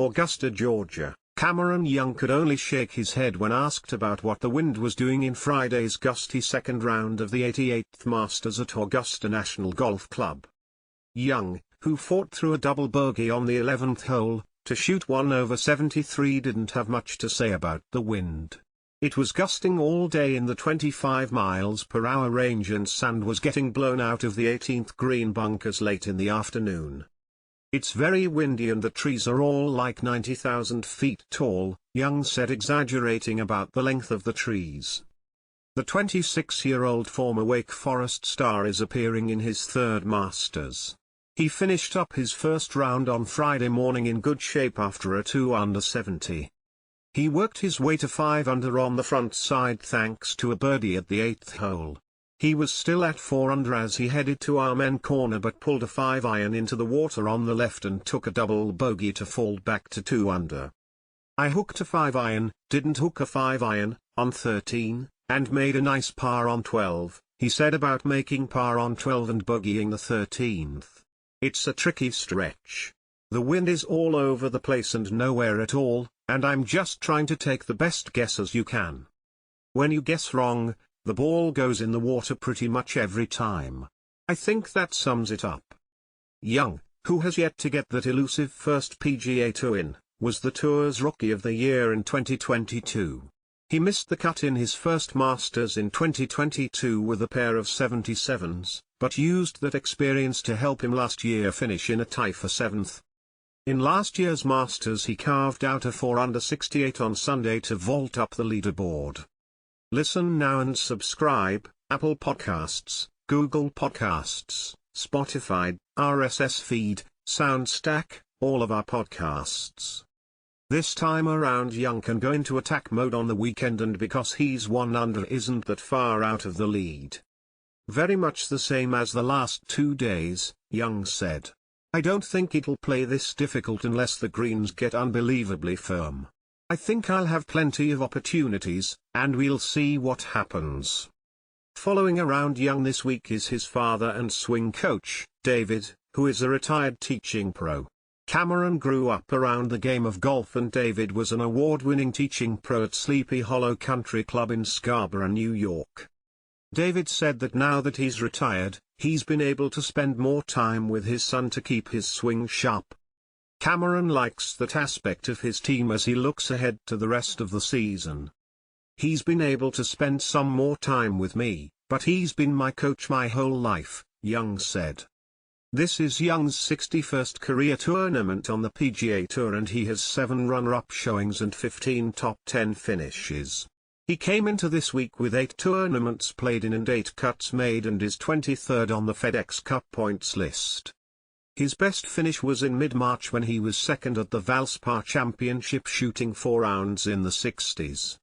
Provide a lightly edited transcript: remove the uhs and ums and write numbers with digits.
Augusta, Georgia. Cameron Young could only shake his head when asked about what the wind was doing in Friday's gusty second round of the 88th Masters at Augusta National Golf Club. Young, who fought through a double bogey on the 11th hole, to shoot 1 over 73, didn't have much to say about the wind. It was gusting all day in the 25 miles per hour range, and sand was getting blown out of the 18th green bunkers late in the afternoon. It's very windy and the trees are all like 90,000 feet tall, Young said, exaggerating about the length of the trees. The 26-year-old former Wake Forest star is appearing in his third Masters. He finished up his first round on Friday morning in good shape after a 2 under 70. He worked his way to 5 under on the front side thanks to a birdie at the 8th hole. He was still at 4 under as he headed to Amen Corner but pulled a 5-iron into the water on the left and took a double bogey to fall back to 2 under. I hooked a 5-iron, didn't hook a 5-iron, on 13, and made a nice par on 12, he said about making par on 12 and bogeying the 13th. It's a tricky stretch. The wind is all over the place and nowhere at all, and I'm just trying to take the best guesses you can. When you guess wrong, the ball goes in the water pretty much every time. I think that sums it up. Young, who has yet to get that elusive first PGA Tour win, was the tour's Rookie of the Year in 2022. He missed the cut in his first Masters in 2022 with a pair of 77s, but used that experience to help him last year finish in a tie for 7th. In last year's Masters he carved out a 4 under 68 on Sunday to vault up the leaderboard. Listen now and subscribe: Apple Podcasts, Google Podcasts, Spotify, RSS feed, SoundStack, all of our podcasts. This time around Young can go into attack mode on the weekend, and because he's 1 under isn't that far out of the lead. Very much the same as the last 2 days, Young said. I don't think it'll play this difficult unless the greens get unbelievably firm. I think I'll have plenty of opportunities, and we'll see what happens. Following around Young this week is his father and swing coach, David, who is a retired teaching pro. Cameron grew up around the game of golf, and David was an award-winning teaching pro at Sleepy Hollow Country Club in Scarborough, New York. David said that now that he's retired, he's been able to spend more time with his son to keep his swing sharp. Cameron likes that aspect of his team as he looks ahead to the rest of the season. He's been able to spend some more time with me, but he's been my coach my whole life, Young said. This is Young's 61st career tournament on the PGA Tour, and he has 7 runner-up showings and 15 top 10 finishes. He came into this week with 8 tournaments played in and 8 cuts made, and is 23rd on the FedEx Cup points list. His best finish was in mid-March when he was second at the Valspar Championship, shooting 4 rounds in the 60s.